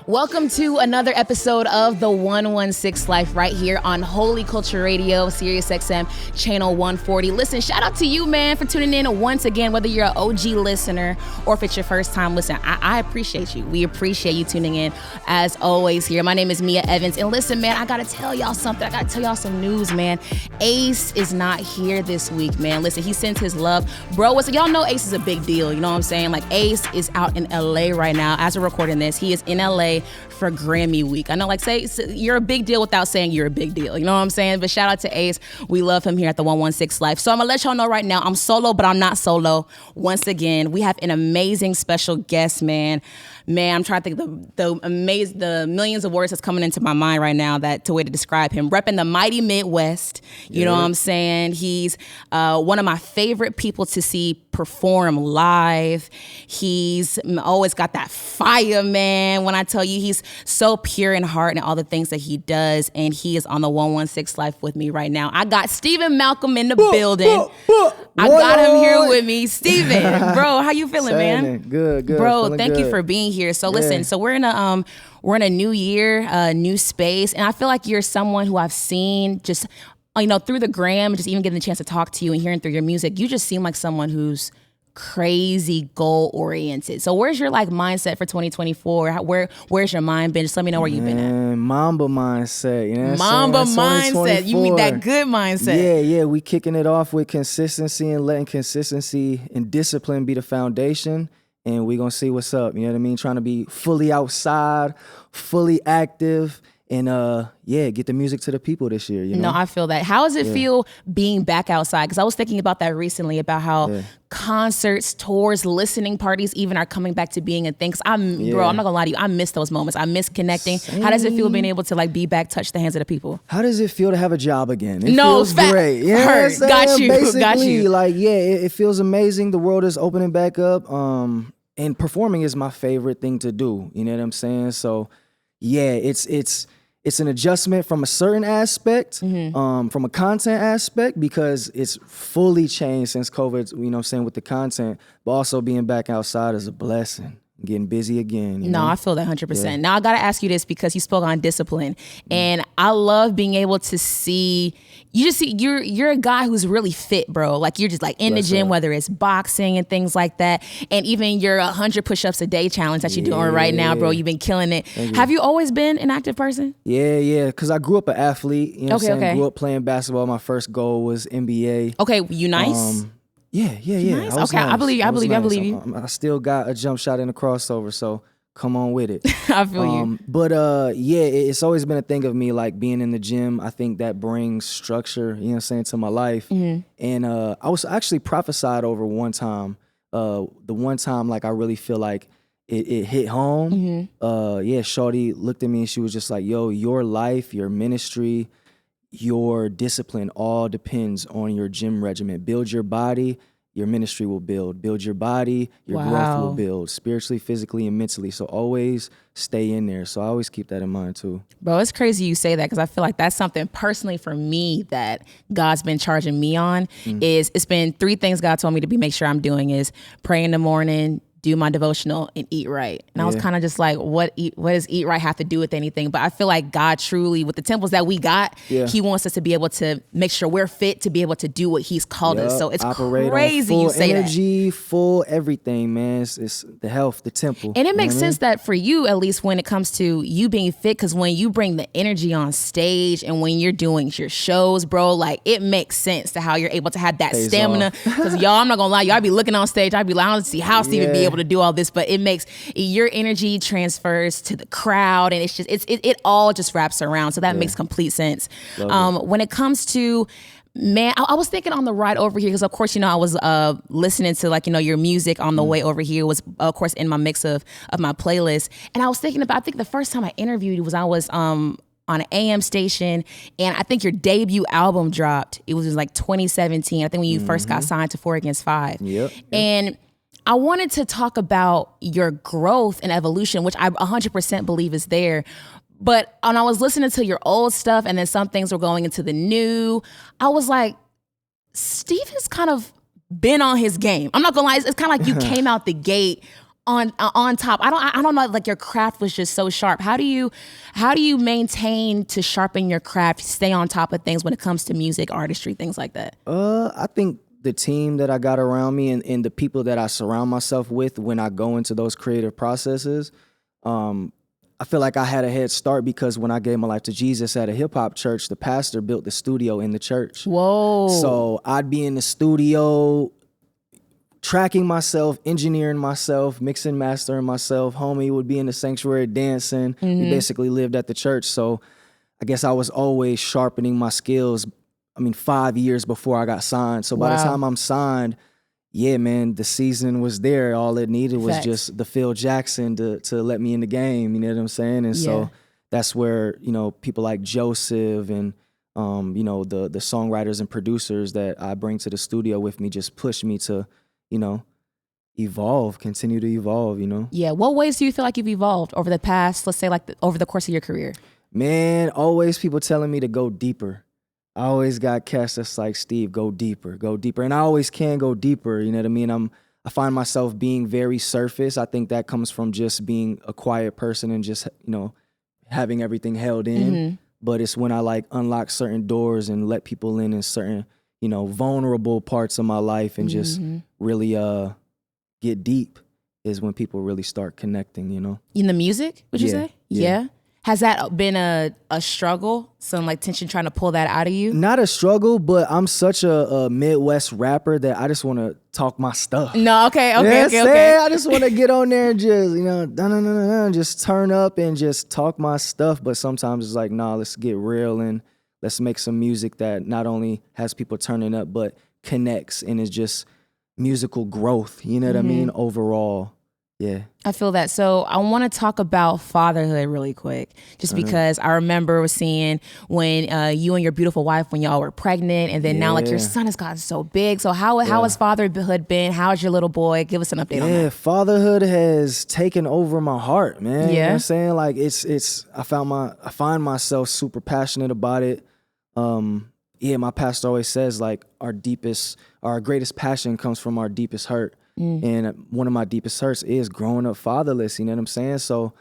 Welcome to another episode of the 116 Life right here on Holy Culture Radio, Sirius XM Channel 140. Listen, shout out to you, man, for tuning in once again, whether you're an OG listener or if it's your first time listening. I appreciate you. We appreciate you tuning in as always here. My name is Meah Evans. And listen, man, I got to tell y'all something. I got to tell y'all some news, man. Ace is not here this week, man. Listen, he sends his love. Bro, y'all know Ace is a big deal. You know what I'm saying? Like, Ace is out in LA right now. As we're recording this, he is in LA for Grammy week. I know, like, say you're a big deal without saying you're a big deal. You know what I'm saying? But shout out to Ace. We love him here at the 116 Life. So I'm gonna let y'all know right now, I'm solo, but I'm not solo. Once again, we have an amazing special guest, man. Man, I'm trying to think the millions of words that's coming into my mind right now to way to describe him. Repping the mighty Midwest. You know what I'm saying? He's one of my favorite people to see perform live. He's always got that fire, man. When I tell you, he's so pure in heart and all the things that he does. And he is on the 116 Life with me right now. I got Stephen Malcolm in the building. I got him here with me. Stephen, bro, how you feeling, man? Good. Bro, thank you for being here. So listen, so we're in a new year, new space, and I feel like you're someone who I've seen just, you know, through the gram, just even getting the chance to talk to you and hearing through your music. You just seem like someone who's crazy goal oriented. So where's your like mindset for 2024? Where's your mind been? Just let me know where you've been at. Mamba mindset, you know. Mamba mindset. You mean that good mindset? Yeah. We kicking it off with consistency and letting consistency and discipline be the foundation. And we gonna see what's up. You know what I mean? Trying to be fully outside, fully active, and get the music to the people this year. You know? No, I feel that. How does it feel being back outside? Because I was thinking about that recently, about how concerts, tours, listening parties even are coming back to being a thing. Bro, I'm not gonna lie to you, I miss those moments. I miss connecting. Same. How does it feel being able to like be back, touch the hands of the people? How does it feel to have a job again? It feels great. You know what I'm saying? Got you. Like, it feels amazing. The world is opening back up. And performing is my favorite thing to do. You know what I'm saying? So, it's an adjustment from a certain aspect, from a content aspect, because it's fully changed since COVID, you know what I'm saying, with the content, but also being back outside is a blessing. Getting busy again. You know? I feel that 100%. Yeah. Now I gotta ask you this because you spoke on discipline, and I love being able to see. You're a guy who's really fit, bro. Like you're just like in the gym, whether it's boxing and things like that, and even your 100 push-ups a day challenge that you're doing right now, bro. You've been killing it. Have you always been an active person? Yeah. Because I grew up an athlete. You know what I'm saying? Grew up playing basketball. My first goal was NBA. Okay, you nice? Yeah. Nice. Okay, nice. I believe you. I still got a jump shot in the crossover, so come on with it. I feel you. But it's always been a thing of me, like being in the gym. I think that brings structure, you know what I'm saying, to my life. And I was actually prophesied over one time. The one time, like, I really feel like it hit home. Shorty looked at me and she was just like, yo, your life, your ministry, your discipline all depends on your gym regimen. Build your body, your ministry will build. Build your body, your growth will build, spiritually, physically, and mentally. So always stay in there. So I always keep that in mind too. Bro, it's crazy you say that because I feel like that's something personally for me that God's been charging me on. It's been 3 things God told me to make sure I'm doing is pray in the morning, do my devotional, and eat right. And I was kind of just like, what does eat right have to do with anything? But I feel like God truly, with the temples that we got, he wants us to be able to make sure we're fit to be able to do what he's called us. So it's crazy you say energy, full everything, man. It's the health, the temple. And it makes sense that for you, at least when it comes to you being fit, because when you bring the energy on stage and when you're doing your shows, bro, like it makes sense to how you're able to have that stamina. Because y'all, I'm not gonna lie, y'all be looking on stage, I'd be like, I don't see how Stephen be able to do all this, but it makes your energy transfers to the crowd, and it's just it all just wraps around. So that makes complete sense. When it comes to, man, I was thinking on the ride over here, because of course, you know, I was listening to, like, you know, your music on the way over here was of course in my mix of my playlist, and I was thinking about, I think the first time I interviewed you was I was on an AM station, and I think your debut album dropped. It was like 2017. I think when you first got signed to 4 Against 5. And I wanted to talk about your growth and evolution, which I 100% believe is there. But when I was listening to your old stuff and then some things were going into the new, I was like, Stephen's kind of been on his game. I'm not gonna lie, it's kind of like you came out the gate on top. I don't know, like your craft was just so sharp. How do you maintain to sharpen your craft, stay on top of things when it comes to music, artistry, things like that? I think the team that I got around me and the people that I surround myself with when I go into those creative processes, I feel like I had a head start because when I gave my life to Jesus at a hip hop church, the pastor built the studio in the church. Whoa. So I'd be in the studio tracking myself, engineering myself, mixing, mastering myself. Homie would be in the sanctuary dancing. We basically lived at the church. So I guess I was always sharpening my skills. 5 years before I got signed. So by the time I'm signed, yeah, man, the season was there. All it needed was just the Phil Jackson to let me in the game. You know what I'm saying? And so that's where, people like Joseph and, the songwriters and producers that I bring to the studio with me just push me to, continue to evolve, Yeah. What ways do you feel like you've evolved over the past, let's say over the course of your career? Man, always people telling me to go deeper. I always got cats that's like, Steve, go deeper. And I always can go deeper, you know what I mean? I find myself being very surface. I think that comes from just being a quiet person and just, having everything held in. But it's when I like unlock certain doors and let people in certain, vulnerable parts of my life and just really get deep is when people really start connecting, In the music, would you say? Yeah. Has that been a struggle? Some like tension trying to pull that out of you? Not a struggle, but I'm such a Midwest rapper that I just want to talk my stuff. No, okay. I just want to get on there and just, just turn up and just talk my stuff. But sometimes it's like, nah, let's get real and let's make some music that not only has people turning up, but connects and is just musical growth. You know what I mean? Overall. Yeah. I feel that. So I want to talk about fatherhood really quick, just because I remember seeing when you and your beautiful wife, when y'all were pregnant, and then now like your son has gotten so big. So how has fatherhood been? How's your little boy? Give us an update on that. Yeah, fatherhood has taken over my heart, man. Yeah. You know what I'm saying? Like I find myself super passionate about it. My pastor always says like our greatest passion comes from our deepest hurt. And one of my deepest hurts is growing up fatherless, you know what I'm saying? So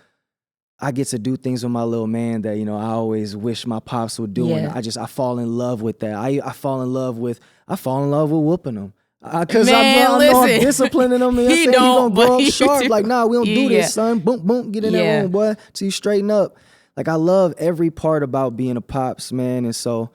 I get to do things with my little man that, I always wish my pops would do. And I fall in love with that. I fall in love with whooping him. Because I know I'm disciplining him. And he gonna grow up sharp. Like, nah, we don't do this, son. Boom, boom, get in that room, boy, till you straighten up. Like, I love every part about being a pops, man. And so,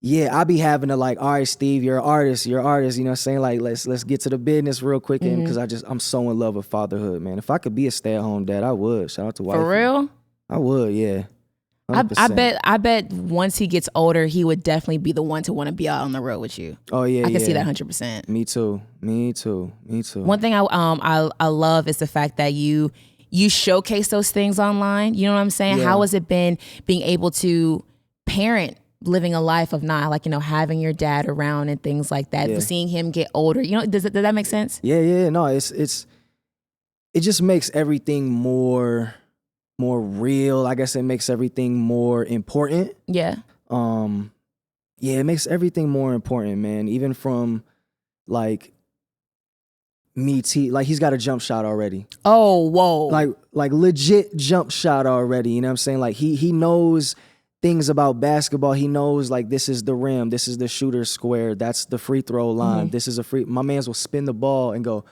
yeah, I be having to like, all right, Steve, you're an artist, you know what I'm saying? Like, let's get to the business real quick. And because I'm so in love with fatherhood, man. If I could be a stay-at-home dad, I would. Shout out to wife. For real? I would, yeah. I bet once he gets older, he would definitely be the one to want to be out on the road with you. Oh yeah, I can see that 100%. Me too. One thing I love is the fact that you showcase those things online. You know what I'm saying? Yeah. How has it been being able to parent, living a life of not like, having your dad around and things like that, seeing him get older, does that make sense? Yeah. No, it just makes everything more real. I guess it makes everything more important. Yeah. It makes everything more important, man. Even from like like he's got a jump shot already. Oh, whoa. Like legit jump shot already. You know what I'm saying? Like he knows things about basketball. He knows like this is the rim, this is the shooter's square, that's the free throw line. This is my mans will spin the ball and go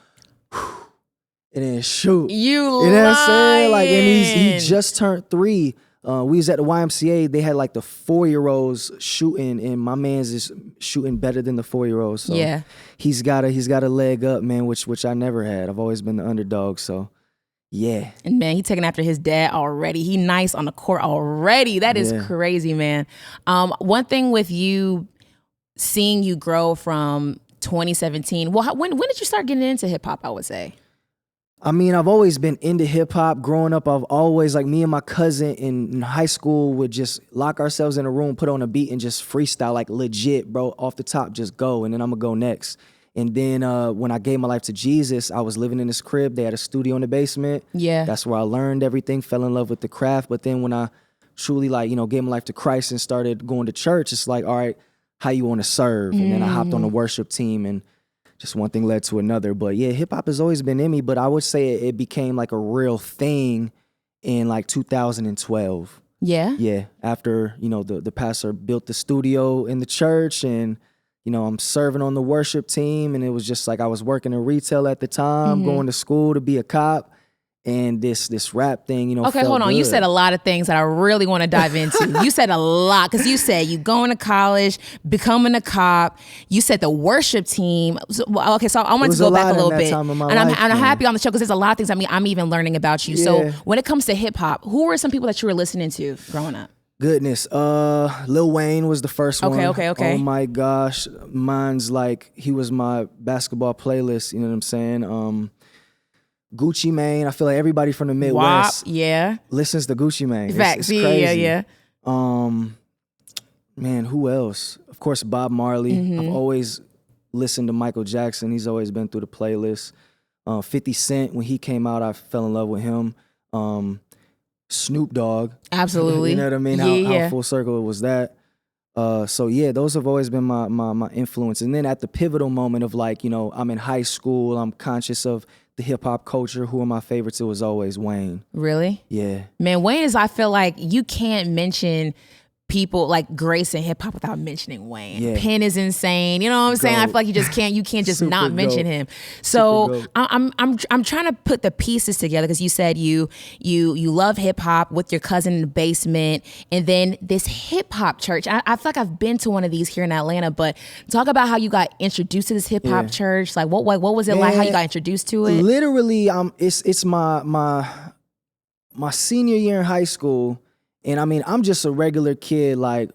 and then shoot. You know what I'm saying? Like, and he just turned 3. We was at the YMCA. They had like the 4-year-olds shooting, and my man's is shooting better than the 4-year-olds. So yeah, he's got a leg up, man, which I never had. I've always been the underdog. So yeah. And man, he taking after his dad already. He nice on the court already. That is crazy, man. One thing with you, seeing you grow from 2017. Well, when did you start getting into hip hop? I would say. I mean, I've always been into hip hop. Growing up, I've always, like, me and my cousin in high school would just lock ourselves in a room, put on a beat, and just freestyle, like legit, bro, off the top, just go, and then I'm gonna go next. And then when I gave my life to Jesus, I was living in this crib. They had a studio in the basement. Yeah. That's where I learned everything, fell in love with the craft. But then when I truly, like, gave my life to Christ and started going to church, it's like, all right, how you want to serve? And then I hopped on the worship team and just one thing led to another. But yeah, hip hop has always been in me, but I would say it became like a real thing in like 2012. Yeah? Yeah, after, the pastor built the studio in the church, and, I'm serving on the worship team, and it was just like I was working in retail at the time, going to school to be a cop. And this rap thing, okay, felt hold on. good. You said a lot of things that I really want to dive into. You said a lot, because you said you going to college, becoming a cop. You said the worship team. So I wanted to go back a little bit. And I'm happy on the show because there's a lot of things I'm even learning about you. Yeah. So when it comes to hip hop, who were some people that you were listening to growing up? Goodness, Lil Wayne was the first one. Okay. Oh my gosh, mine's like, he was my basketball playlist. You know what I'm saying? Gucci Mane. I feel like everybody from the Midwest listens to Gucci Mane. Facts. It's crazy. Yeah. Man, who else? Of course, Bob Marley. I've always listened to Michael Jackson. He's always been through the playlist. 50 Cent, when he came out, I fell in love with him. Snoop Dogg. Absolutely. You know what I mean? How full circle was that? So yeah, those have always been my influence. And then at the pivotal moment of like, I'm in high school, I'm conscious of the hip hop culture. Who are my favorites? It was always Wayne. Really? Yeah. Man, Wayne is, I feel like you can't mention people like Grace in hip hop without mentioning Wayne. Yeah. Penn is insane. You know what I'm saying? I feel like you can't just not mention him. So I'm trying to put the pieces together, because you said you love hip hop with your cousin in the basement, and then this hip hop church. I feel like I've been to one of these here in Atlanta, but talk about how you got introduced to this hip hop church. Like what was it like? How you got introduced to it? Literally, it's my senior year in high school. And I mean, I'm just a regular kid. Like,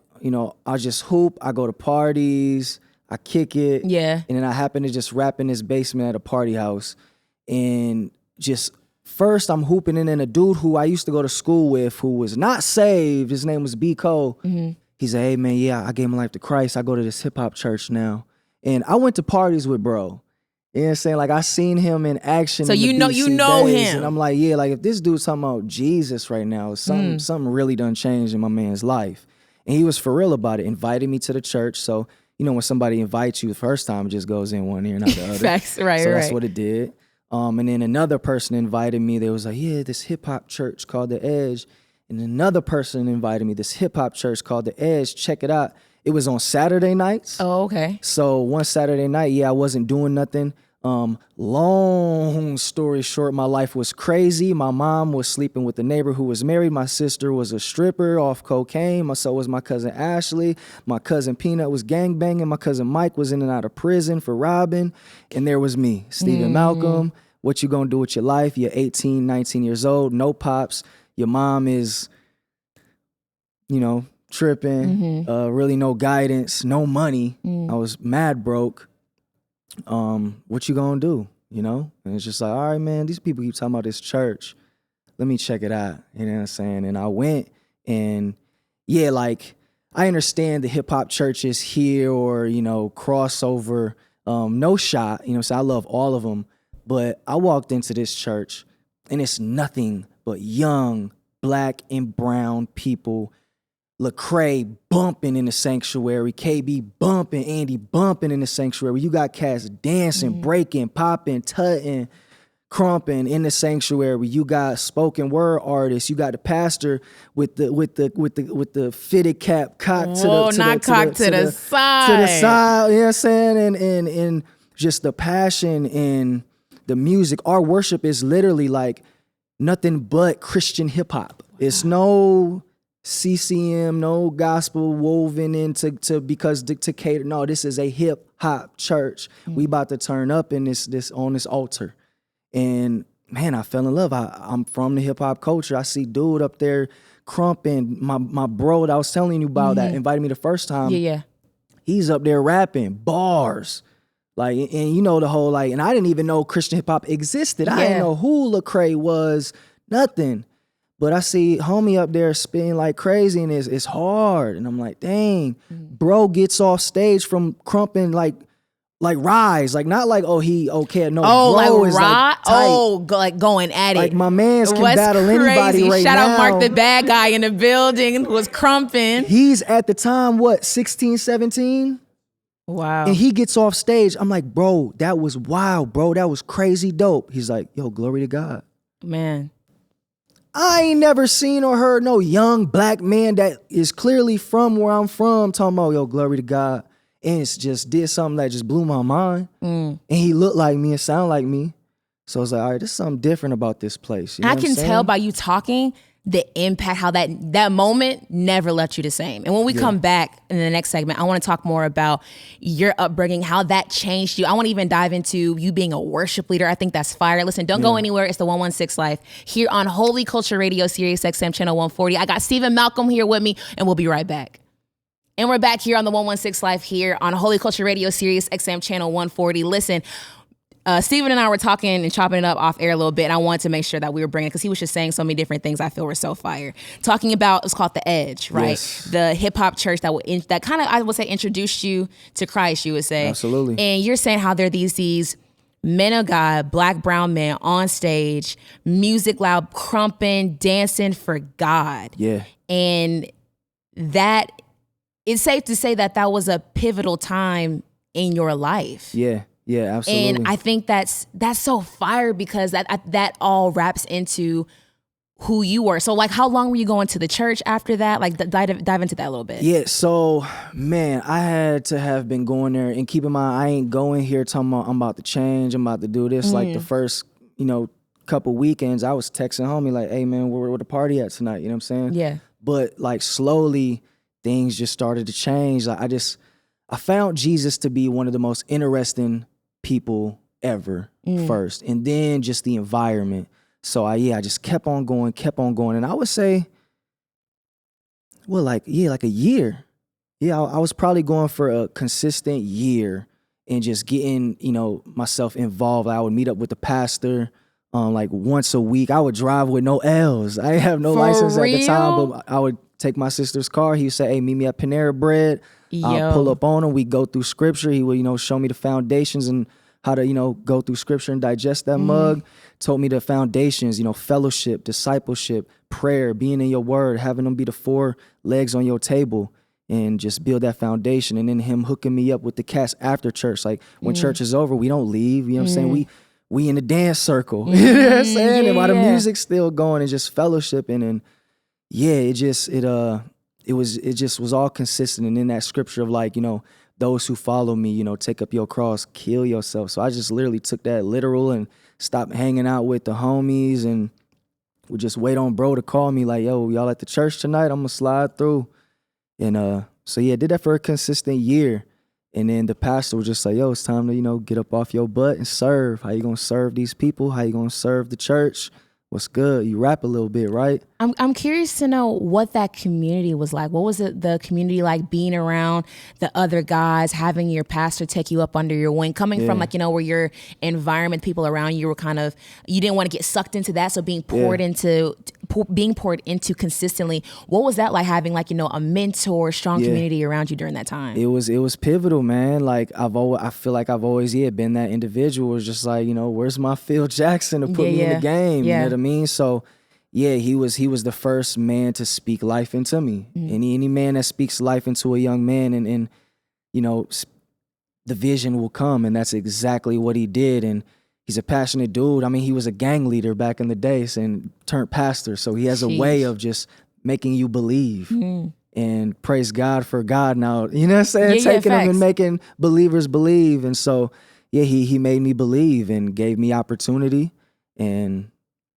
I just hoop, I go to parties, I kick it. Yeah. And then I happen to just rap in this basement at a party house. And just first I'm hooping, and then a dude who I used to go to school with, who was not saved, his name was B. Cole. He said, hey man, I gave my life to Christ. I go to this hip hop church now. And I went to parties with bro. You know what I'm saying? Like, I seen him in action. So in the you know days, him. And I'm like, like, if this dude's talking about Jesus right now, something really done changed in my man's life. And he was for real about it, invited me to the church. So, when somebody invites you the first time, it just goes in one ear, not the other. Facts, right. So that's what it did. And then another person invited me. They was like, this hip hop church called The Edge. And another person invited me, this hip hop church called The Edge. Check it out. It was on Saturday nights. Oh, okay. So one Saturday night, I wasn't doing nothing. Long story short, my life was crazy. My mom was sleeping with a neighbor who was married. My sister was a stripper off cocaine. So was my cousin Ashley. My cousin Peanut was gangbanging. My cousin Mike was in and out of prison for robbing. And there was me, Stephen Malcolm. What you gonna do with your life? You're 18, 19 years old, no pops. Your mom is, tripping, really no guidance, no money. I was mad broke. What you gonna do? And it's just like, all right, man, these people keep talking about this church. Let me check it out. You know what I'm saying? And I went, and like, I understand the hip hop churches here, or, crossover, no shot, so I love all of them. But I walked into this church, and it's nothing but young Black and brown people. Lecrae bumping in the sanctuary, KB bumping, Andy bumping in the sanctuary. You got cats dancing, breaking, popping, tutting, crumping in the sanctuary. You got spoken word artists. You got the pastor with the fitted cap cocked to the side. To the side. You know what I'm saying? And just the passion and the music. Our worship is literally like nothing but Christian hip hop. It's no CCM, no gospel woven into to cater. No, this is a hip hop church. We about to turn up in this on this altar. And man, I fell in love. I'm from the hip hop culture. I see dude up there crumping. My bro that I was telling you about that invited me the first time. Yeah. He's up there rapping bars. Like, and the whole, like, and I didn't even know Christian hip hop existed. I didn't know who Lecrae was, nothing. But I see homie up there spitting like crazy, and it's hard. And I'm like, dang, bro gets off stage from crumping like Rise. Like, not like, he okay. No, bro like is like tight. Like going at it. Like, my mans can battle anybody right Shout now. out Mark, the bad guy in the building, who was crumping. He's at the time, 16, 17? Wow. And he gets off stage. I'm like, bro, that was wild, bro. That was crazy dope. He's like, yo, glory to God. Man. I ain't never seen or heard no young black man that is clearly from where I'm from talking about, yo, glory to God. And it's just did something that just blew my mind. And he looked like me and sounded like me. So I was like, all right, there's something different about this place. You know I can what I'm saying? tell by you talking the impact, how that moment never left you the same. And when we come back in the next segment, I want to talk more about your upbringing, how that changed you. I want to even dive into you being a worship leader. I think that's fire. Listen, don't go anywhere. It's the 116 Life here on Holy Culture Radio, Sirius XM Channel 140. I got Stephen Malcolm here with me, and we'll be right back. And we're back here on the 116 Life here on Holy Culture Radio, Sirius XM Channel 140. Listen, Stephen and I were talking and chopping it up off air a little bit, and I wanted to make sure that we were bringing it because he was just saying so many different things I feel were so fire. Talking about, it's called The Edge, right? Yes. The hip hop church that kind of, I would say, introduced you to Christ, you would say. Absolutely. And you're saying how there are these men of God, black, brown men on stage, music loud, crumping, dancing for God. Yeah. And that, it's safe to say that was a pivotal time in your life. Yeah. Yeah, absolutely. And I think that's so fire because that all wraps into who you were. So like, how long were you going to the church after that? Like dive into that a little bit. Yeah, so man, I had to have been going there, and keep in mind, I ain't going here talking about I'm about to change, I'm about to do this. Like the first, couple weekends, I was texting homie like, hey man, where the party at tonight? You know what I'm saying? Yeah. But like slowly things just started to change. Like I found Jesus to be one of the most interesting people ever first, and then just the environment. So I just kept on going, and I would say, well, like a year. Yeah, I was probably going for a consistent year and just getting, myself involved. I would meet up with the pastor like once a week. I would drive with no L's. I didn't have no license at the time, but I would take my sister's car. He would say, hey, meet me at Panera Bread. I'll pull up on him. We go through scripture. He would, show me the foundations and how to, go through scripture and digest that mug. Told me the foundations, fellowship, discipleship, prayer, being in your word, having them be the 4 legs on your table and just build that foundation. And then him hooking me up with the cats after church. Like when church is over, we don't leave. You know what I'm saying? We in the dance circle. You know what I'm saying? And while the music's still going and just fellowshipping, and it just was all consistent. And in that scripture of like, those who follow me, take up your cross, kill yourself. So I just literally took that literal and stopped hanging out with the homies and would just wait on bro to call me like, yo, y'all at the church tonight? I'm gonna slide through. And did that for a consistent year. And then the pastor was just like, yo, it's time to, get up off your butt and serve. How you gonna serve these people? How you gonna serve the church? What's good? You rap a little bit, right? I'm curious to know what that community was like. What was the community like, being around the other guys, having your pastor take you up under your wing, coming from like, where your environment, people around you were kind of, you didn't want to get sucked into that. So being poured into consistently. What was that like, having like, a mentor, strong community around you during that time? It was pivotal, man. Like I feel like I've always been that individual. It's just like, where's my Phil Jackson to put me in the game? You know what I mean? So he was the first man to speak life into me. Any man that speaks life into a young man and the vision will come, and that's exactly what he did. And he's a passionate dude. I mean, he was a gang leader back in the days and turned pastor. So he has a way of just making you believe. And praise God for God now. You know what I'm saying? Taking them and making believers believe. And so, he made me believe and gave me opportunity and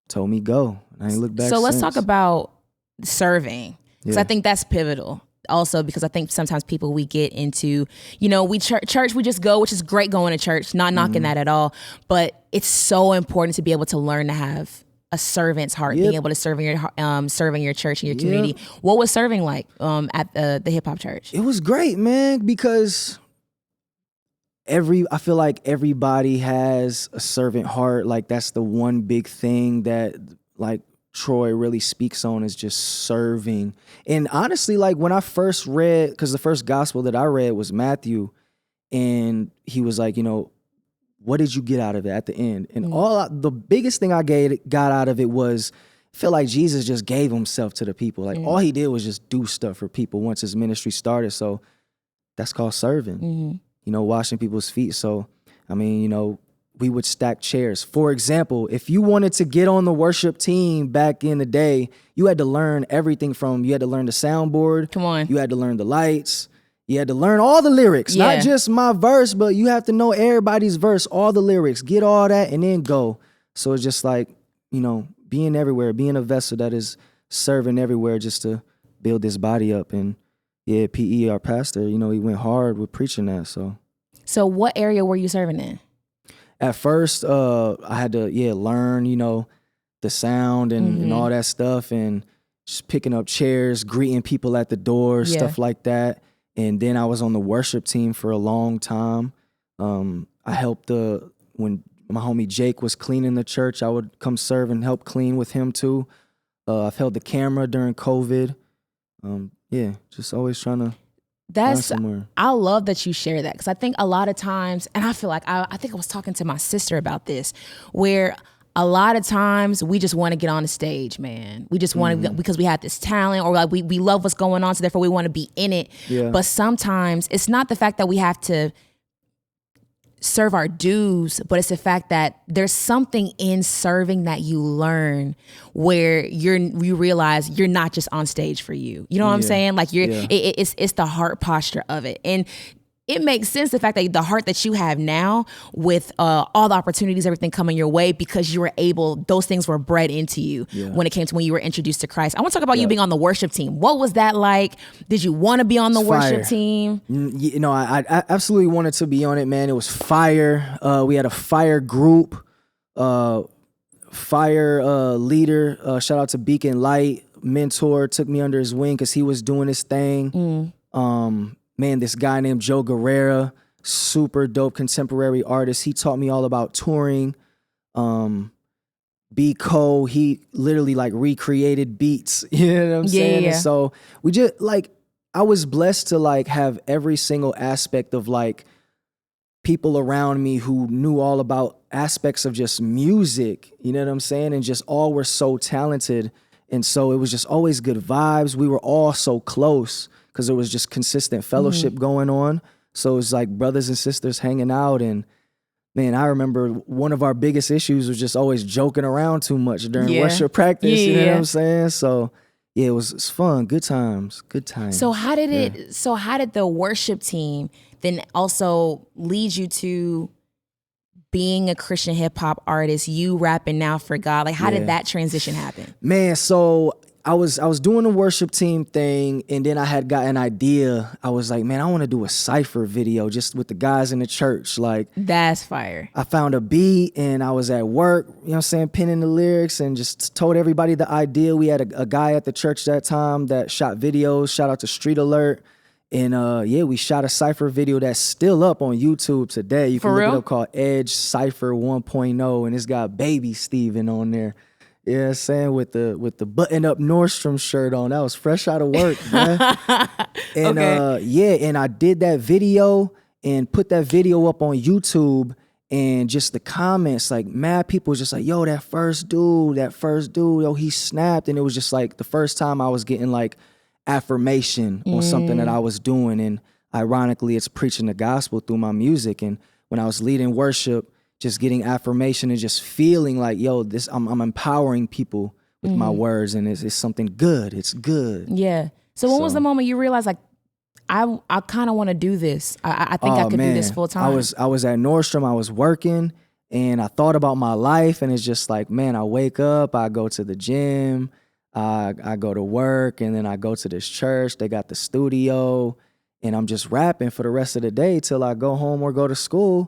told me go. I ain't looked back So let's since. talk about serving, because I think that's pivotal. Also, because I think sometimes people, we get into, we church, we just go, which is great going to church, not knocking that at all. But it's so important to be able to learn to have a servant's heart, being able to serve in your church and your community. What was serving like at the hip hop church? It was great, man, because I feel like everybody has a servant heart. Like that's the one big thing that like Troy really speaks on, is just serving. And honestly, like when I first read, because the first gospel that I read was Matthew, and he was like, what did you get out of it at the end? And the biggest thing I got out of it was, I feel like Jesus just gave himself to the people. Like all he did was just do stuff for people once his ministry started. So that's called serving. washing people's feet. So, I mean, we would stack chairs. For example, if you wanted to get on the worship team back in the day, you had to learn everything you had to learn the soundboard. Come on. You had to learn the lights. You had to learn all the lyrics, not just my verse, but you have to know everybody's verse, all the lyrics, get all that, and then go. So it's just like, being everywhere, being a vessel that is serving everywhere just to build this body up. And yeah, PE, our pastor, he went hard with preaching that. So what area were you serving in? At first, I had to, learn, the sound and all that stuff, and just picking up chairs, greeting people at the door, stuff like that. And then I was on the worship team for a long time. I helped when my homie Jake was cleaning the church, I would come serve and help clean with him too. I've held the camera during COVID. Just always trying to learn somewhere. I love that you share that, because I think a lot of times, and I feel like I think I was talking to my sister about this, where a lot of times we just want to get on the stage, man. We just want to, because we have this talent, or like we love what's going on, so therefore we want to be in it. Yeah. But sometimes it's not the fact that we have to serve our dues, but it's the fact that there's something in serving that you learn where you realize you're not just on stage for you. You know what I'm saying? Like it's the heart posture of it. And it makes sense, the fact that the heart that you have now with all the opportunities, everything coming your way, because you were able, those things were bred into you when it came to when you were introduced to Christ. I want to talk about you being on the worship team. What was that like? Did you want to be on the worship team? I absolutely wanted to be on it, man. It was fire. We had a fire group, fire leader. Shout out to Beacon Light, mentor, took me under his wing because he was doing his thing. Man, this guy named Joe Guerrera, super dope contemporary artist. He taught me all about touring. B. Cole, he literally like recreated beats. You know what I'm saying? Yeah. And so we just I was blessed to like have every single aspect of like people around me who knew all about aspects of just music. You know what I'm saying? And just all were so talented. And so it was just always good vibes. We were all so close, because there was just consistent fellowship going on. So it was like brothers and sisters hanging out. And man, I remember one of our biggest issues was just always joking around too much during worship practice. You know what I'm saying? So yeah, it was fun. Good times. So how did the worship team then also lead you to being a Christian hip hop artist, you rapping now for God? Like, how did that transition happen? Man, so I was doing the worship team thing, and then I had got an idea. I was like, man, I want to do a cypher video just with the guys in the church. Like, that's fire. I found a beat, and I was at work, penning the lyrics, and just told everybody the idea. We had a guy at the church that time that shot videos. Shout out to Street Alert. And we shot a cypher video that's still up on YouTube today. You can look it up, called Edge Cypher 1.0, and it's got Baby Steven on there. Yeah, saying with the button-up Nordstrom shirt on. That was fresh out of work, man. And and I did that video and put that video up on YouTube, and just the comments, like mad people was just like, yo, that first dude, yo, he snapped. And it was just like the first time I was getting like affirmation on something that I was doing. And ironically, it's preaching the gospel through my music. And when I was leading worship, just getting affirmation and just feeling like, yo, I'm empowering people with my words, and it's something good. It's good. Yeah. So when was the moment you realized, like, I kind of want to do this. I think I could do this full time. I was at Nordstrom. I was working, and I thought about my life, and it's just like, man, I wake up, I go to the gym, I go to work, and then I go to this church. They got the studio, and I'm just rapping for the rest of the day till I go home or go to school.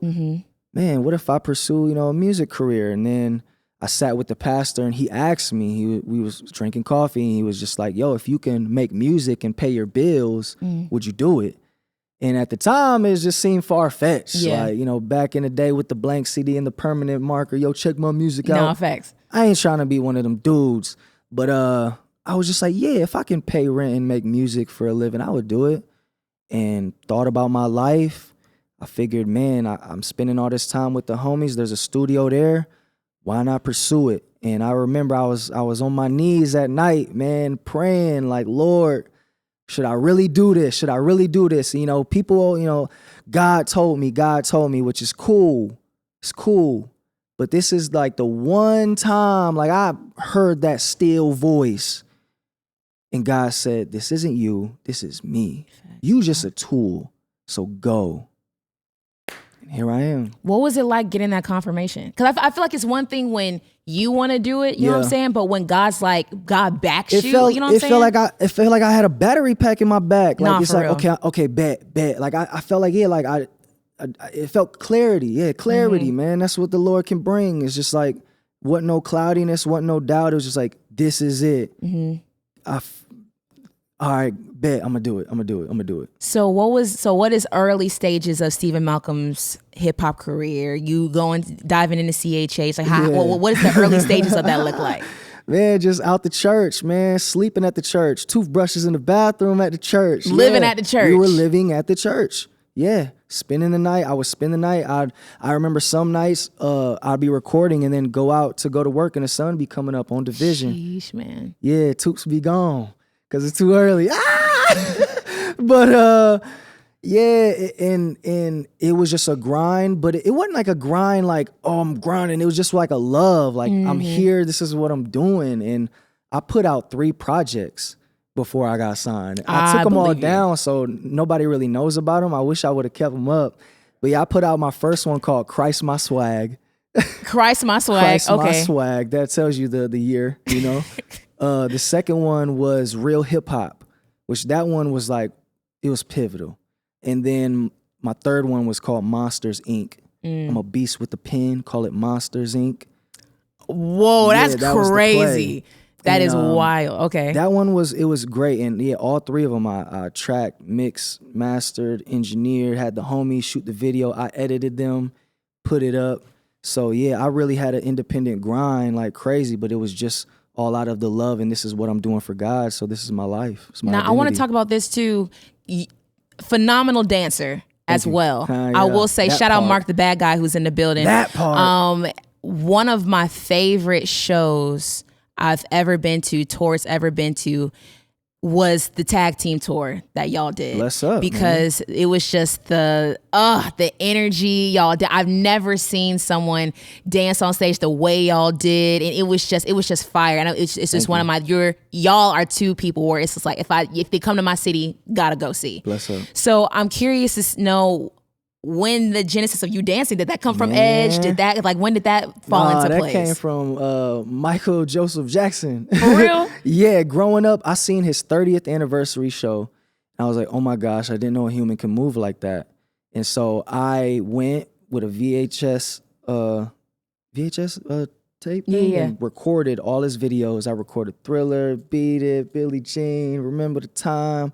Man, what if I pursue, a music career? And then I sat with the pastor, and he asked me, we was drinking coffee, and he was just like, yo, if you can make music and pay your bills, would you do it? And at the time, it just seemed far-fetched. Yeah. Like, back in the day with the blank CD and the permanent marker, yo, check my music out. No, facts. I ain't trying to be one of them dudes. But I was just like, yeah, if I can pay rent and make music for a living, I would do it. And thought about my life. I figured, man, I'm spending all this time with the homies. There's a studio there. Why not pursue it? And I remember I was on my knees at night, man, praying like, Lord, should I really do this? Should I really do this? You know, people, you know, God told me, which is cool. It's cool. But this is like the one time, like I heard that still voice. And God said, this isn't you, this is me. You just a tool, so go. And here I am. What was it like getting that confirmation? Because I feel like it's one thing when you want to do it, you know what I'm saying? But when God's like, God backs you, you know what I'm saying? It felt like I had a battery pack in my back. Like, it's like, real. okay, bet. Like I felt like, it felt clarity. Yeah, clarity, man. That's what the Lord can bring. It's just like, wasn't no cloudiness, wasn't no doubt. It was just like, this is it. All right, bet, I'm gonna do it. So what is early stages of Stephen Malcolm's hip hop career? You diving into CHH? Like what is the early stages of that look like? Man, just out the church, man, sleeping at the church, toothbrushes in the bathroom at the church. Living at the church. We were living at the church. Yeah, spending the night. I would spend the night. I remember some nights I'd be recording and then go to work and the sun be coming up on Division. Sheesh, man. Yeah, Toops be gone. Cause it's too early. But and it was just a grind, but it wasn't like a grind like, oh, I'm grinding. It was just like a love. Like I'm here, this is what I'm doing. And I put out 3 projects before I got signed. I took them all down, so nobody really knows about them. I wish I would have kept them up. But yeah, I put out my first one called Christ My Swag. Christ My Swag. Christ My Swag. That tells you the year, you know. The second one was Real Hip Hop, which that one was like, it was pivotal. And then my third one was called Monsters, Inc. I'm a beast with the pen, call it Monsters, Inc. Whoa, that's crazy. That is wild. Okay. That one was great. And yeah, all 3 of them I tracked, mixed, mastered, engineered, had the homies shoot the video. I edited them, put it up. So yeah, I really had an independent grind like crazy, but it was just all out of the love, and this is what I'm doing for God. So this is my life. It's my identity. I want to talk about this too. Phenomenal dancer as well. I will say, shout out Mark the Bad Guy who's in the building. That part. One of my favorite shows I've ever been to, tours ever been to, was the tag team tour that y'all did. Bless up, because it was just the energy y'all did. I've never seen someone dance on stage the way y'all did, and it was just fire. And it's just one of my y'all are 2 people where it's just like if they come to my city, gotta go see. Bless up. So I'm curious to know, when the genesis of you dancing, did that come from Edge? When did that fall into place? That came from Michael Joseph Jackson. For real? Yeah, growing up, I seen his 30th anniversary show. And I was like, oh my gosh, I didn't know a human can move like that. And so I went with a VHS tape and recorded all his videos. I recorded Thriller, Beat It, Billie Jean, Remember the Time,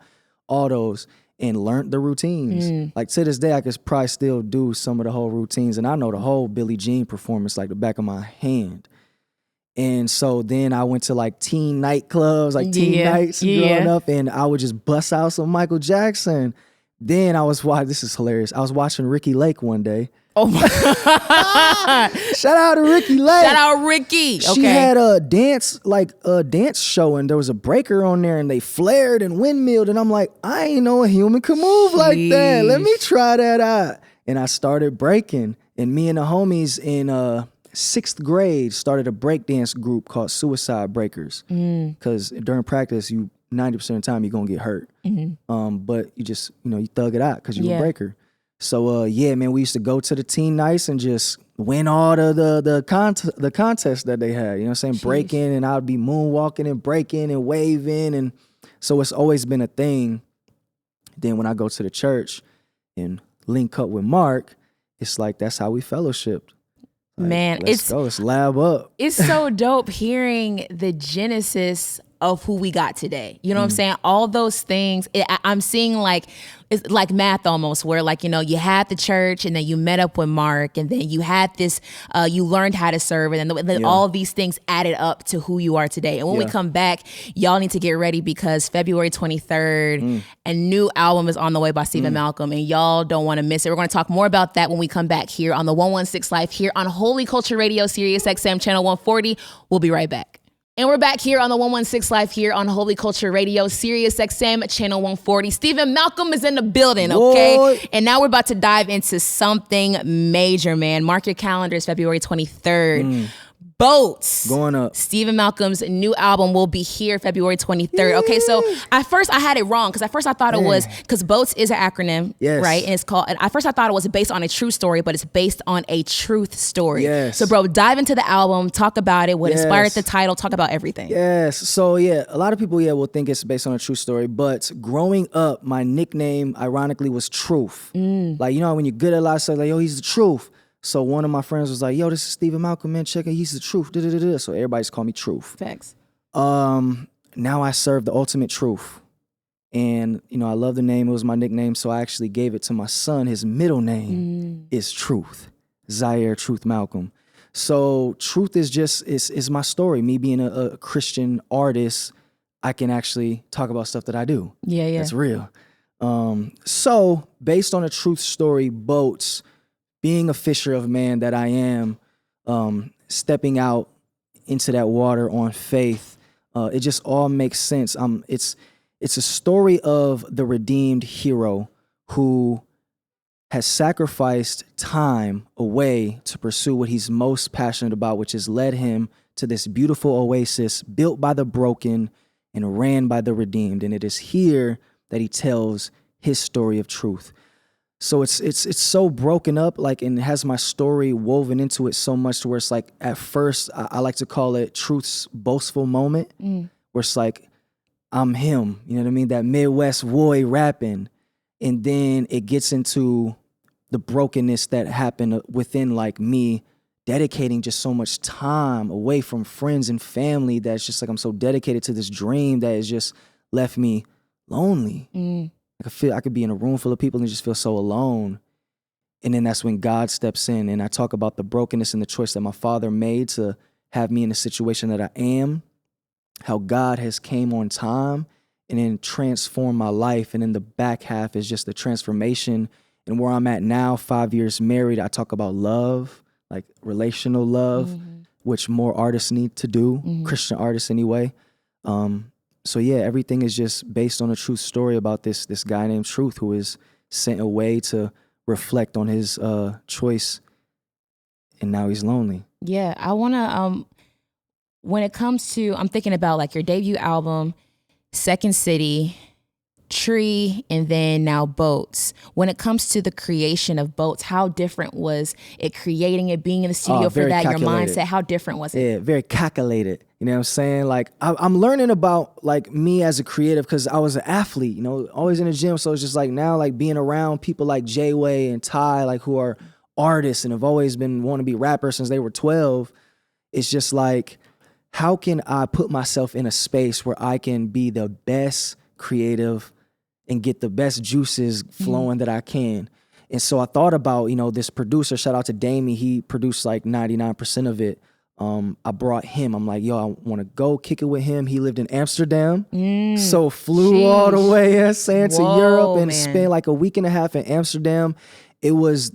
all those. And learned the routines. Like to this day, I could probably still do some of the whole routines. And I know the whole Billie Jean performance like the back of my hand. And so then I went to like teen nightclubs, like teen nights growing up, and I would just bust out some Michael Jackson. Then I was watching, this is hilarious, I was watching Ricky Lake one day. Oh my God. Shout out to Ricky Lake. Shout out Ricky. Okay. She had a dance show, and there was a breaker on there, and they flared and windmilled, and I'm like, I ain't know a human could move like that. Let me try that out. And I started breaking, and me and the homies in 6th grade started a breakdance group called Suicide Breakers. Because during practice, 90% of the time you're gonna get hurt. But you just, you thug it out because you're a breaker. So man, we used to go to the teen nights and just win all the contests that they had. You know what I'm saying? Breaking, and I'd be moonwalking and breaking and waving, and so it's always been a thing. Then when I go to the church and link up with Mark, it's like that's how we fellowshipped. Like, man, let's lab up. It's so dope hearing the genesis of who we got today. You know what I'm saying? All those things, I'm seeing like, it's like math almost, where like, you had the church and then you met up with Mark and then you had this, you learned how to serve, and then all these things added up to who you are today. And when we come back, y'all need to get ready because February 23rd, a new album is on the way by Stephen Malcolm, and y'all don't want to miss it. We're going to talk more about that when we come back here on the 116 Life here on Holy Culture Radio, Sirius XM Channel 140. We'll be right back. And we're back here on the 116 Live here on Holy Culture Radio, Sirius XM Channel 140. Stephen Malcolm is in the building, okay? What? And now we're about to dive into something major, man. Mark your calendars, February 23rd. Boats. Going up. Stephen Malcolm's new album will be here February 23rd. Okay, so at first I had it wrong because at first I thought it was, because Boats is an acronym, Yes. right? And it's called, and at first I thought it was based on a true story, but it's based on a truth story. Yes. So bro, dive into the album, talk about it, what inspired Yes. the title, talk about everything. Yes. So yeah, a lot of people will think it's based on a true story, but growing up, my nickname ironically was Truth. Like, you know, when you're good at a lot of stuff, like, yo, he's the truth. So one of my friends was like, yo, this is Stephen Malcolm, man, check it, he's the truth. Da-da-da-da. So everybody just called me Truth. Facts. Now I serve the ultimate truth. And, you know, I love the name. It was my nickname, so I actually gave it to my son. His middle name is Truth. Zaire Truth Malcolm. So Truth is just, is my story. Me being a Christian artist, I can actually talk about stuff that I do. Yeah. That's real. So based on a truth story, Boats, being a fisher of man that I am, stepping out into that water on faith, it just all makes sense. It's a story of the redeemed hero who has sacrificed time away to pursue what he's most passionate about, which has led him to this beautiful oasis built by the broken and ran by the redeemed. And it is here that he tells his story of truth. So it's so broken up, like, and it has my story woven into it so much to where it's like, at first, I like to call it Truth's boastful moment, where it's like, I'm him, you know what I mean? That Midwest boy rapping. And then it gets into the brokenness that happened within, like, me dedicating just so much time away from friends and family that's just like, I'm so dedicated to this dream that has just left me lonely. I could be in a room full of people and just feel so alone. And then that's when God steps in, and I talk about the brokenness and the choice that my father made to have me in the situation that I am, how God has came on time and then transformed my life. And then the back half is just the transformation. And where I'm at now, 5 years married, I talk about love, like relational love, which more artists need to do, Christian artists anyway. So yeah, everything is just based on a true story about this guy named Truth, who is sent away to reflect on his choice, and now he's lonely. Yeah, I wanna when it comes to, I'm thinking about like your debut album, Second City, Tree, and then now Boats. When it comes to the creation of Boats, how different was it creating it, being in the studio for that, your mindset? How different was it? Yeah, very calculated. You know what I'm saying? Like, I'm learning about, like, me as a creative because I was an athlete, you know, always in the gym. So it's just like now, like, being around people like Jay-Way and Ty, like, who are artists and have always been wanting to be rappers since they were 12. It's just like, how can I put myself in a space where I can be the best creative and get the best juices flowing that I can? And so I thought about, you know, this producer, shout out to Damie, he produced like 99% of it. I brought him. I'm like, yo, I want to go kick it with him. He lived in Amsterdam. So flew all the way, to Europe and spent like a week and a half in Amsterdam. It was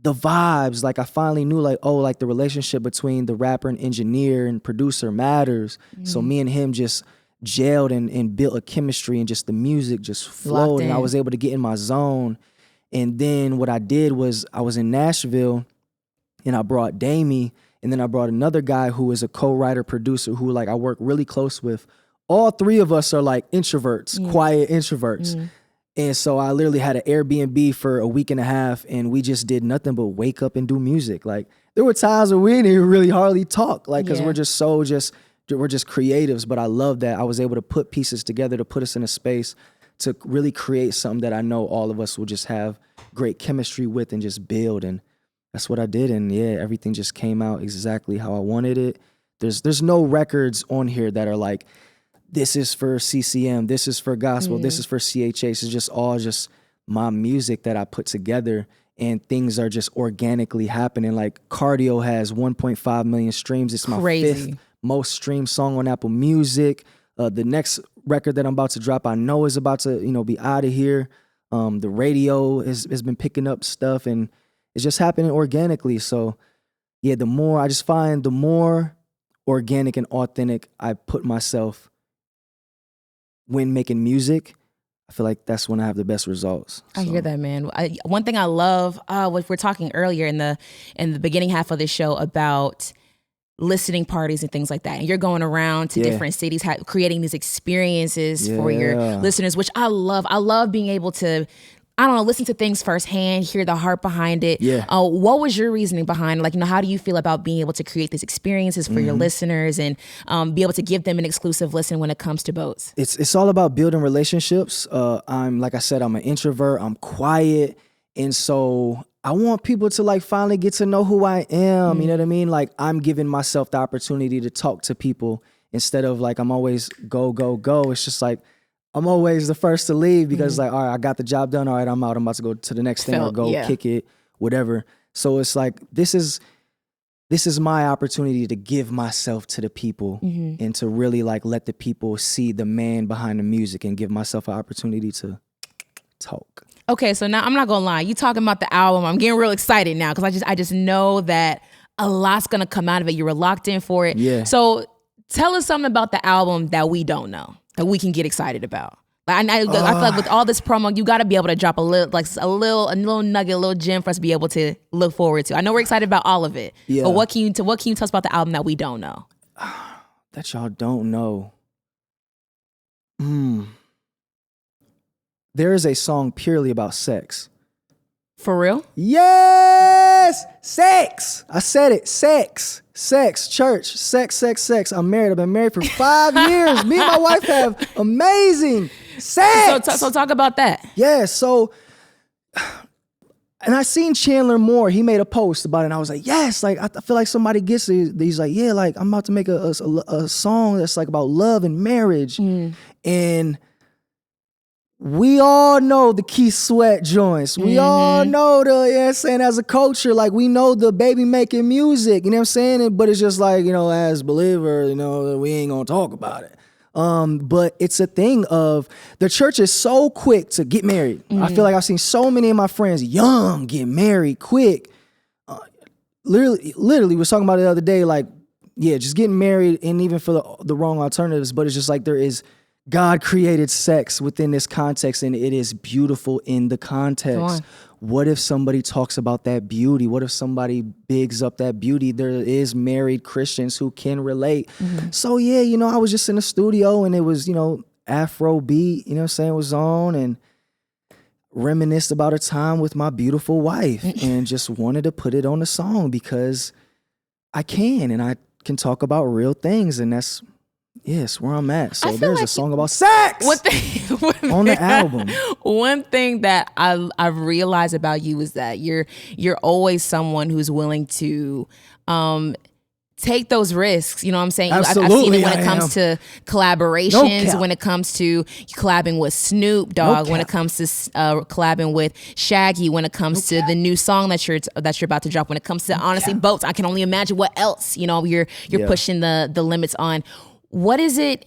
the vibes. Like, I finally knew, like, oh, like the relationship between the rapper and engineer and producer matters. So me and him just gelled and built a chemistry, and just the music just flowed, and I was able to get in my zone. And then what I did was I was in Nashville and I brought Damie, and then I brought another guy who is a co-writer producer who, like, I work really close with. All three of us are like introverts, quiet introverts. And so I literally had an Airbnb for a week and a half, and we just did nothing but wake up and do music. Like, there were times where we didn't even really hardly talk, like, because we're just we're just creatives. But I love that I was able to put pieces together to put us in a space to really create something that I know all of us will just have great chemistry with and just build. And that's what I did. And yeah, everything just came out exactly how I wanted it. There's no records on here that are like, this is for CCM, this is for gospel, this is for CHH. It's just all just my music that I put together, and things are just organically happening. Like, Cardio has 1.5 million streams. It's my fifth most streamed song on Apple Music. The next record that I'm about to drop, I know is about to, you know, be out of here. The radio has been picking up stuff, and it's just happening organically. So yeah, the more organic and authentic I put myself when making music, I feel like that's when I have the best results. I hear that, man. One thing I love, what we're talking earlier in the beginning half of the show about listening parties and things like that. And you're going around to different cities, creating these experiences for your listeners, which I love. I love being able to, I don't know, listen to things firsthand, hear the heart behind it. What was your reasoning behind, like, how do you feel about being able to create these experiences for your listeners and be able to give them an exclusive listen when it comes to boats? It's all about building relationships. Like I said, I'm an introvert, I'm quiet. And so I want people to like finally get to know who I am. You know what I mean? Like I'm giving myself the opportunity to talk to people instead of like I'm always go, go, go. It's just like I'm always the first to leave because like, all right, I got the job done. All right, I'm out. I'm about to go to the next thing or go kick it, whatever. So it's like, this is my opportunity to give myself to the people and to really like let the people see the man behind the music and give myself an opportunity to talk. Okay, so now I'm not gonna lie. You talking about the album? I'm getting real excited now because I just know that a lot's gonna come out of it. You were locked in for it. Yeah. So tell us something about the album that we don't know that we can get excited about. Like I feel like with all this promo, you got to be able to drop a little nugget, a little gem for us to be able to look forward to. I know we're excited about all of it, but what can you tell us about the album that we don't know? That y'all don't know. There is a song purely about sex. For real? Yes! Sex! I said it. Sex. Sex. Church. Sex, sex, sex. I'm married. I've been married for 5 years. Me and my wife have amazing sex. So talk about that. Yeah, so... And I seen Chandler Moore. He made a post about it, and I was like, yes, like I feel like somebody gets it. He's like, yeah, like I'm about to make a song that's like about love and marriage. And... we all know the Keith Sweat joints. We all know the, you know what I'm saying, as a culture, like we know the baby making music, you know what I'm saying? But it's just like, as believer, we ain't gonna talk about it. But it's a thing of the church is so quick to get married. I feel like I've seen so many of my friends young get married quick. Literally we was talking about it the other day, like, just getting married and even for the wrong alternatives, but it's just like there is God created sex within this context and it is beautiful in the context. What if somebody talks about that beauty? What if somebody bigs up that beauty? There is married Christians who can relate. So I was just in the studio and it was, Afro beat, was on and reminisced about a time with my beautiful wife and just wanted to put it on a song because I can and I can talk about real things and that's where I'm at. So there's a song about sex on the album. One thing that I've realized about you is that you're always someone who's willing to take those risks. You know what I'm saying? I've seen it when it comes to collaborations, when it comes to collabing with Snoop Dogg, when it comes to collabing with Shaggy, when it comes to the new song that you're about to drop, when it comes to honestly boats. I can only imagine what else you're pushing the limits on. What is it?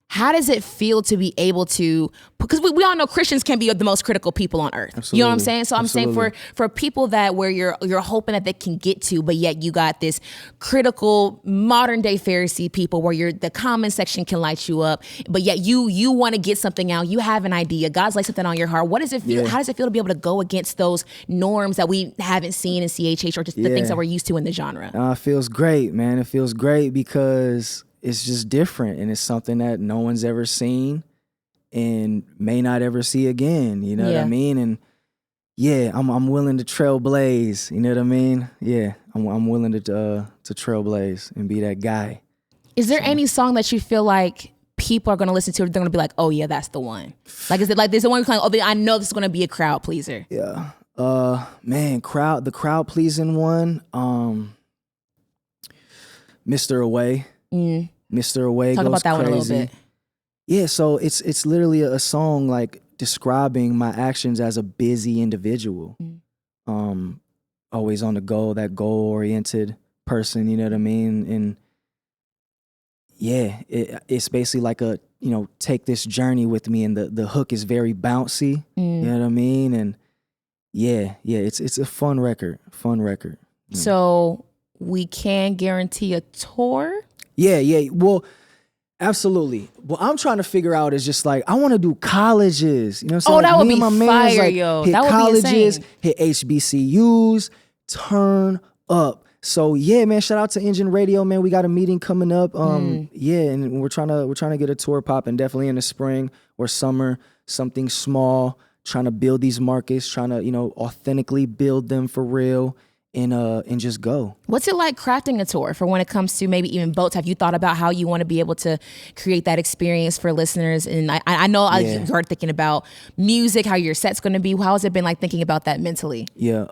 How does it feel to be able to, because we all know Christians can be the most critical people on earth. Absolutely. You know what I'm saying? So I'm saying for people that where you're hoping that they can get to, but yet you got this critical modern day Pharisee people where the comment section can light you up, but yet you want to get something out. You have an idea. God's laid something on your heart. What does it feel? How does it feel to be able to go against those norms that we haven't seen in CHH or just the things that we're used to in the genre? It feels great, man. It feels great because it's just different and it's something that no one's ever seen and may not ever see again. You know what I mean? And I'm willing to trailblaze. You know what I mean? Yeah, I'm willing to trailblaze and be that guy. Is there any song that you feel like people are going to listen to? They're going to be like, oh yeah, that's the one. Like, is it like there's the one you're like, oh, I know this is going to be a crowd pleaser? Yeah. Man, the crowd pleasing one. Mr. Away. Mr. Away Talk goes about that crazy. one a little bit. Yeah, so it's literally a song like describing my actions as a busy individual. Always on the go, that goal-oriented person, you know what I mean? And it's basically like a, take this journey with me, and the hook is very bouncy, you know what I mean? And it's a fun record. So we can guarantee a tour? Yeah. Well, absolutely. What I'm trying to figure out is just like, I want to do colleges. You know what I'm saying? That would be my fire, like, yo. Hit That would colleges, be insane. hit HBCUs, turn up. So yeah, man, shout out to Engine Radio, man. We got a meeting coming up. Yeah, and we're trying to get a tour popping definitely in the spring or summer, something small, trying to build these markets, trying to, authentically build them for real. And just go. What's it like crafting a tour for when it comes to maybe even boats? Have you thought about how you want to be able to create that experience for listeners? And I know you're thinking about music, how your set's going to be. How has it been like thinking about that mentally? Yeah,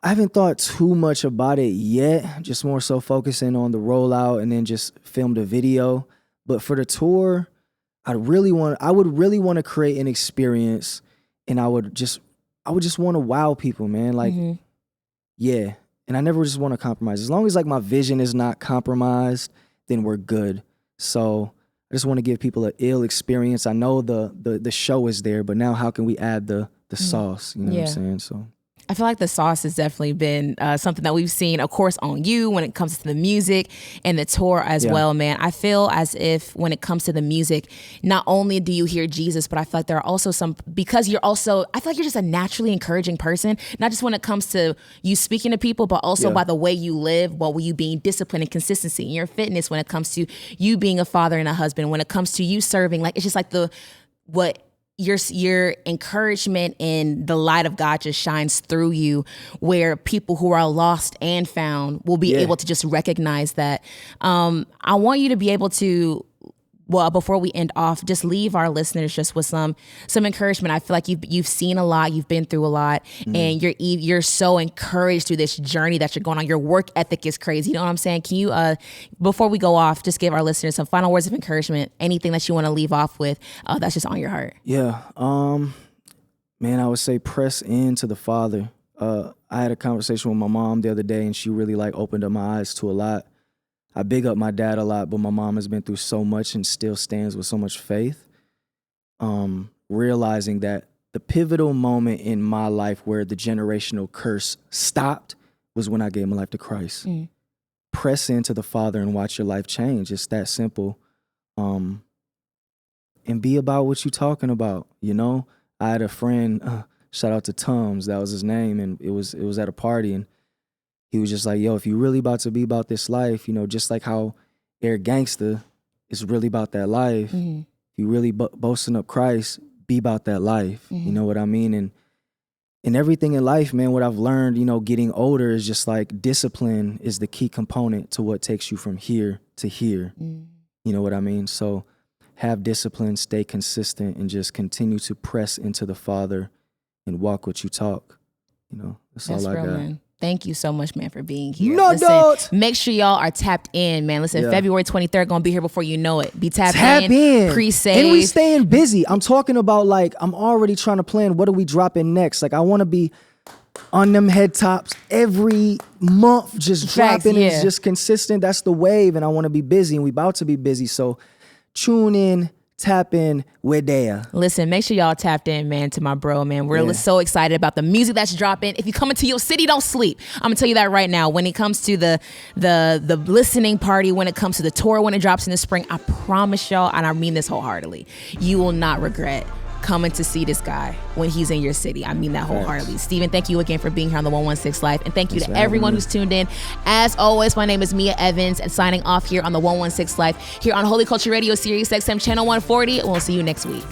I haven't thought too much about it yet. Just more so focusing on the rollout and then just filmed a video. But for the tour, I would really want to create an experience, and I would just want to wow people, man. Like. Mm-hmm. Yeah, and I never just want to compromise. As long as like my vision is not compromised, then we're good. So I just want to give people an ill experience. I know the show is there, but now how can we add the sauce? You know what I'm saying? So I feel like the sauce has definitely been something that we've seen, of course, on you when it comes to the music and the tour as well, man. I feel as if when it comes to the music, not only do you hear Jesus, but I feel like there are also because I feel like you're just a naturally encouraging person, not just when it comes to you speaking to people, but also by the way you live, while you being disciplined and consistency in your fitness, when it comes to you being a father and a husband, when it comes to you serving, like it's just like your encouragement in the light of God just shines through you, where people who are lost and found will be able to just recognize that. I want you to be able to, before we end off, just leave our listeners just with some encouragement. I feel like you've seen a lot, you've been through a lot, and you're so encouraged through this journey that you're going on. Your work ethic is crazy. You know what I'm saying? Can you, before we go off, just give our listeners some final words of encouragement, anything that you want to leave off with that's just on your heart? Yeah. Man, I would say press into the Father. I had a conversation with my mom the other day, and she really like opened up my eyes to a lot. I big up my dad a lot, but my mom has been through so much and still stands with so much faith. Realizing that the pivotal moment in my life where the generational curse stopped was when I gave my life to Christ. Press into the Father and watch your life change. It's that simple. And be about what you're talking about. I had a friend, shout out to Tums, that was his name, and it was at a party, and he was just like, yo, if you really about to be about this life, just like how Eric Gangsta is really about that life, if you really boasting up Christ, be about that life. You know what I mean? And in everything in life, man, what I've learned, getting older is just like discipline is the key component to what takes you from here to here. You know what I mean? So have discipline, stay consistent, and just continue to press into the Father and walk what you talk. That's all I got. Man. Thank you so much, man, for being here. No doubt. Make sure y'all are tapped in, man. Listen, February 23rd, gonna be here before you know it. Be tapped in. Pre-save. And we staying busy. I'm talking about like, I'm already trying to plan what are we dropping next. Like I want to be on them head tops every month, just dropping and just consistent. That's the wave. And I want to be busy, and we about to be busy. So tune in. Tap in, we're there. Listen, make sure y'all tapped in, man, to my bro, man. We're so excited about the music that's dropping. If you come into your city, don't sleep. I'm gonna tell you that right now. When it comes to the listening party, when it comes to the tour, when it drops in the spring, I promise y'all, and I mean this wholeheartedly, you will not regret coming to see this guy when he's in your city. I mean that wholeheartedly. Steven, thank you again for being here on the 116 Life, and thank you to everyone who's tuned in. As always, my name is Meah Evans, and signing off here on the 116 Life here on Holy Culture Radio, Sirius XM Channel 140. We'll see you next week.